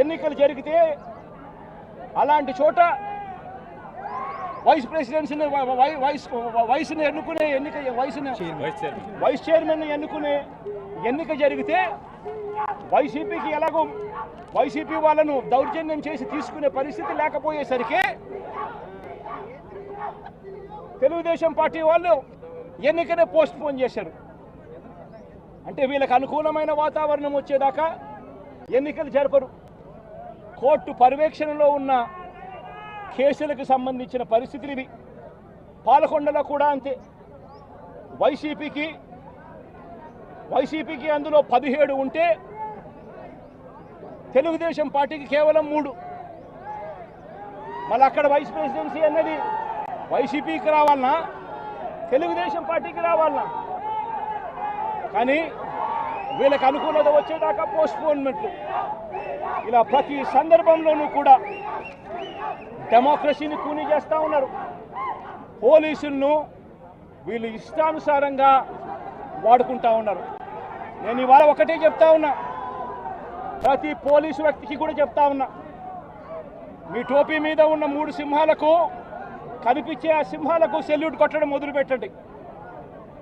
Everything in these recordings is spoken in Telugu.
ఎన్నికలు జరిగితే అలాంటి చోట వైస్ ప్రెసిడెన్సీని వయసుని ఎన్నుకునే వైస్ చైర్మన్ ఎన్నుకునే ఎన్నిక జరిగితే వైసీపీకి ఎలాగో వైసీపీ వాళ్ళను దౌర్జన్యం చేసి తీసుకునే పరిస్థితి లేకపోయేసరికి తెలుగుదేశం పార్టీ వాళ్ళు ఎన్నికనే పోస్ట్ పోన్ చేశారు. అంటే వీళ్ళకి అనుకూలమైన వాతావరణం వచ్చేదాకా ఎన్నికలు జరపరు. కోర్టు పర్యవేక్షణలో ఉన్న కేసులకు సంబంధించిన పరిస్థితులు ఇవి. పాలకొండలో కూడా అంతే. వైసీపీకి అందులో 17 ఉంటే తెలుగుదేశం పార్టీకి కేవలం 3. మళ్ళీ అక్కడ వైస్ ప్రెసిడెన్సీ అన్నది వైసీపీకి రావాలన్నా తెలుగుదేశం పార్టీకి రావాలన్నా, కానీ వీళ్ళకి అనుకూలత వచ్చేదాకా పోస్ట్పోన్మెంట్లు. ఇలా ప్రతి సందర్భంలోనూ కూడా డెమోక్రసీని కూని చేస్తూ ఉన్నారు. పోలీసులను వీళ్ళు ఇష్టానుసారంగా వాడుకుంటా ఉన్నారు. నేను ఇవాళ ఒకటే చెప్తా ఉన్నా, ప్రతి పోలీసు వ్యక్తికి కూడా చెప్తా ఉన్నా, మీ టోపీ మీద ఉన్న 3 సింహాలకు కనిపించే ఆ సింహాలకు సెల్యూట్ కొట్టడం మొదలుపెట్టండి.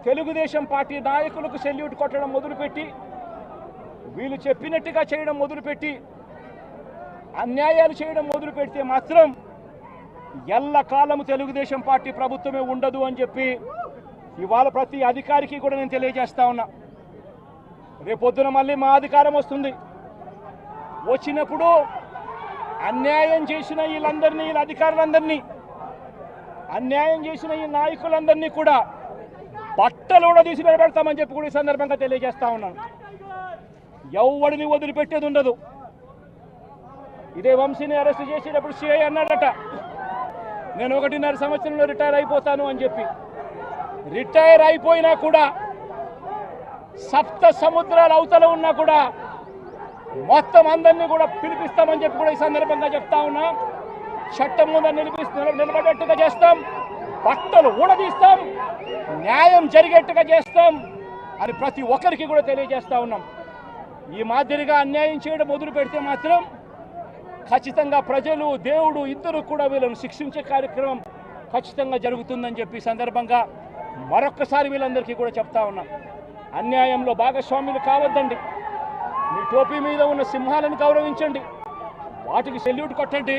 తెలుగుదేశం పార్టీ నాయకులకు సెల్యూట్ కొట్టడం మొదలుపెట్టి వీళ్ళు చెప్పినట్టుగా చేయడం మొదలుపెట్టి అన్యాయాలు చేయడం మొదలు పెడితే మాత్రం ఎల్లకాలం తెలుగుదేశం పార్టీ ప్రభుత్వమే ఉండదు అని చెప్పి ఇవాళ ప్రతి అధికారికి కూడా నేను తెలియజేస్తా ఉన్నా. రేపొద్దున మళ్ళీ మా అధికారం వస్తుంది. వచ్చినప్పుడు అన్యాయం చేసిన వీళ్ళందరినీ, వీళ్ళ అధికారులందరినీ, అన్యాయం చేసిన ఈ నాయకులందరినీ కూడా బట్టలు కూడా తీసి నిలబెడతామని చెప్పి కూడా ఈ సందర్భంగా తెలియజేస్తా ఉన్నాను. ఎవడిని వదిలిపెట్టేది ఉండదు. ఇదే వంశీని అరెస్ట్ చేసేటప్పుడు సిఐ అన్నాడట, నేను 1.5 సంవత్సరంలో రిటైర్ అయిపోతాను అని చెప్పి. రిటైర్ అయిపోయినా కూడా సప్త సముద్రాల అవతల ఉన్నా కూడా మొత్తం అందరినీ కూడా పిలిపిస్తామని చెప్పి కూడా ఈ సందర్భంగా చెప్తా ఉన్నా. చట్టం ముందు నిలబడేట్టుగా చేస్తాం, బట్టలు ఊడదీస్తాం, న్యాయం జరిగేట్టుగా చేస్తాం అని ప్రతి ఒక్కరికి కూడా తెలియజేస్తా ఉన్నాం. ఈ మాదిరిగా అన్యాయం చేయడం మొదలు పెడితే మాత్రం ఖచ్చితంగా ప్రజలు, దేవుడు ఇద్దరు కూడా వీళ్ళను శిక్షించే కార్యక్రమం ఖచ్చితంగా జరుగుతుందని చెప్పి సందర్భంగా మరొక్కసారి వీళ్ళందరికీ కూడా చెప్తా ఉన్నాం. అన్యాయంలో భాగస్వాములు కావద్దండి. మీ టోపీ మీద ఉన్న సింహాలను గౌరవించండి, వాటికి సెల్యూట్ కొట్టండి,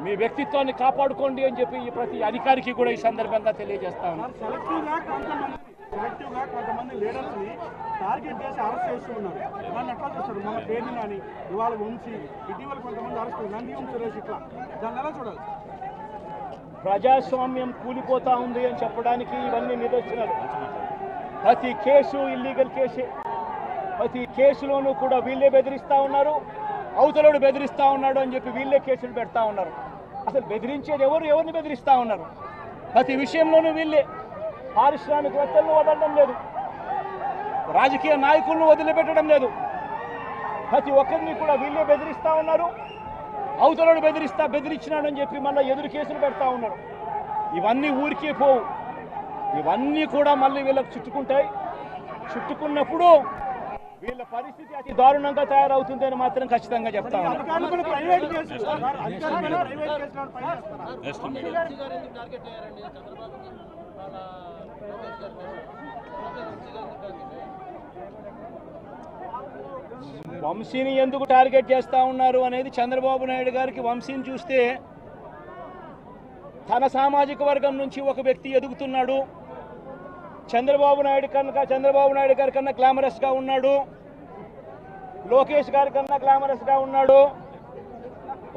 మీ వ్యక్తిత్వాన్ని కాపాడుకోండి అని చెప్పి ఈ ప్రతి అధికారికి కూడా ఈ సందర్భంగా తెలియజేస్తా ఉన్నాం. సెలెక్టివ్గా కొంతమంది లీడర్స్ని టార్గెట్ చేసి అరెస్ట్ చేస్తూ ఉన్నారు. దాన్ని ఎట్లా చూస్తారు? మన పేరుని కానీ ఇవాళ వంశీ, ఇటీవల కొంతమంది అరెస్ట్, నంది సురేష్, ఇట్లా దాన్ని ఎలా చూడాలి? ప్రజాస్వామ్యం కూలిపోతా ఉంది అని చెప్పడానికి ఇవన్నీ నిదర్శనాలు. ప్రతి కేసు ఇల్లీగల్ కేసే. ప్రతి కేసులోనూ కూడా వీళ్ళే బెదిరిస్తూ ఉన్నారు, అవతలోడు బెదిరిస్తూ ఉన్నాడు అని చెప్పి వీళ్ళే కేసులు పెడతా ఉన్నారు. అసలు బెదిరించేది ఎవరిని బెదిరిస్తూ ఉన్నారు? ప్రతి విషయంలోనూ వీళ్ళే. పారిశ్రామికవేత్తలను వదలడం లేదు, రాజకీయ నాయకులను వదిలిపెట్టడం లేదు. ప్రతి ఒక్కరిని కూడా వీళ్ళే బెదిరిస్తూ ఉన్నారు, అవతలోడు బెదిరించినాడు అని చెప్పి మళ్ళీ ఎదురు కేసులు పెడతా ఉన్నారు. ఇవన్నీ ఊరికే పోవు, ఇవన్నీ కూడా మళ్ళీ వీళ్ళకి చుట్టుకుంటాయి. చుట్టుకున్నప్పుడు వీళ్ళ పరిస్థితి అతి దారుణంగా తయారవుతుంది అని మాత్రం ఖచ్చితంగా చెప్తా ఉన్నాను. వంశీని ఎందుకు టార్గెట్ చేస్తా ఉన్నారు అనేది చంద్రబాబు నాయుడు గారికి వంశీని చూస్తే తన సామాజిక వర్గం నుంచి ఒక వ్యక్తి ఎదుగుతున్నాడు, చంద్రబాబు నాయుడు గారి కన్నా గ్లామరస్గా ఉన్నాడు, లోకేష్ గారి కన్నా గ్లామరస్గా ఉన్నాడు,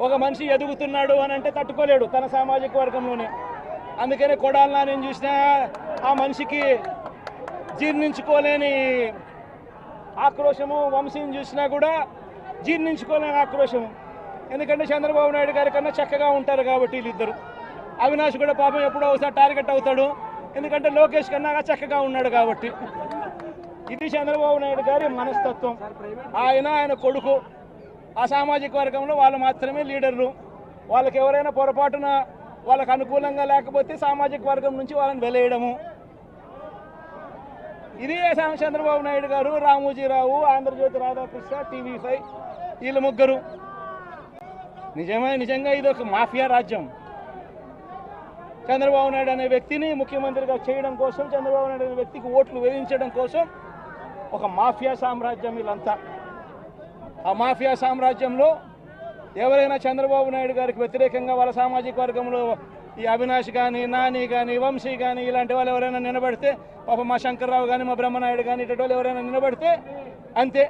ఒక మనిషి ఎదుగుతున్నాడు అని అంటే తట్టుకోలేడు తన సామాజిక వర్గంలోనే. అందుకనే కొడాలనా నేను చూసినా ఆ మనిషికి జీర్ణించుకోలేని ఆక్రోశము, వంశీని చూసినా కూడా జీర్ణించుకోలేని ఆక్రోశము. ఎందుకంటే చంద్రబాబు నాయుడు గారి కన్నా చక్కగా ఉంటారు కాబట్టి వీళ్ళిద్దరు. అవినాష్ కూడా పాపం ఎప్పుడో ఒకసారి టార్గెట్ అవుతాడు, ఎందుకంటే లోకేష్ కన్నా చక్కగా ఉన్నాడు కాబట్టి. ఇది చంద్రబాబు నాయుడు గారి మనస్తత్వం. ఆయన కొడుకు ఆ సామాజిక వర్గంలో వాళ్ళు మాత్రమే లీడర్లు. వాళ్ళకి ఎవరైనా పొరపాటున వాళ్ళకు అనుకూలంగా లేకపోతే సామాజిక వర్గం నుంచి వాళ్ళని వెలేయడము. ఇది చంద్రబాబు నాయుడు గారు, రామోజీరావు, ఆంధ్రజ్యోతి రాధాకృష్ణ, TV5 వీళ్ళు ముగ్గురు. నిజంగా ఇది ఒక మాఫియా రాజ్యం. చంద్రబాబు నాయుడు అనే వ్యక్తిని ముఖ్యమంత్రిగా చేయడం కోసం, చంద్రబాబు నాయుడు అనే వ్యక్తికి ఓట్లు వేయించడం కోసం ఒక మాఫియా సామ్రాజ్యం వీళ్ళంతా. ఆ మాఫియా సామ్రాజ్యంలో ఎవరైనా చంద్రబాబు నాయుడు గారికి వ్యతిరేకంగా వాళ్ళ సామాజిక వర్గంలో ఈ అవినాష్ కానీ, నాని కానీ, వంశీ కానీ ఇలాంటి వాళ్ళు ఎవరైనా నిలబడితే, పాప మా శంకర్రావు కానీ, మా బ్రహ్మనాయుడు కానీ ఇటువంటి వాళ్ళు ఎవరైనా నిలబడితే అంతే,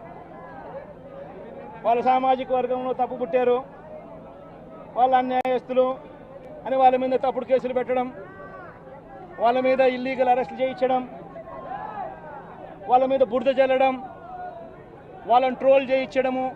వాళ్ళ సామాజిక వర్గంలో తప్పు పుట్టారు, వాళ్ళ అన్యాయస్తులు అని వాళ్ళ మీద తప్పుడు కేసులు పెట్టడం, వాళ్ళ మీద ఇల్లీగల్ అరెస్టులు చేయించడం, వాళ్ళ మీద బురద జల్లడం, వాళ్ళని ట్రోల్ చేయించడము,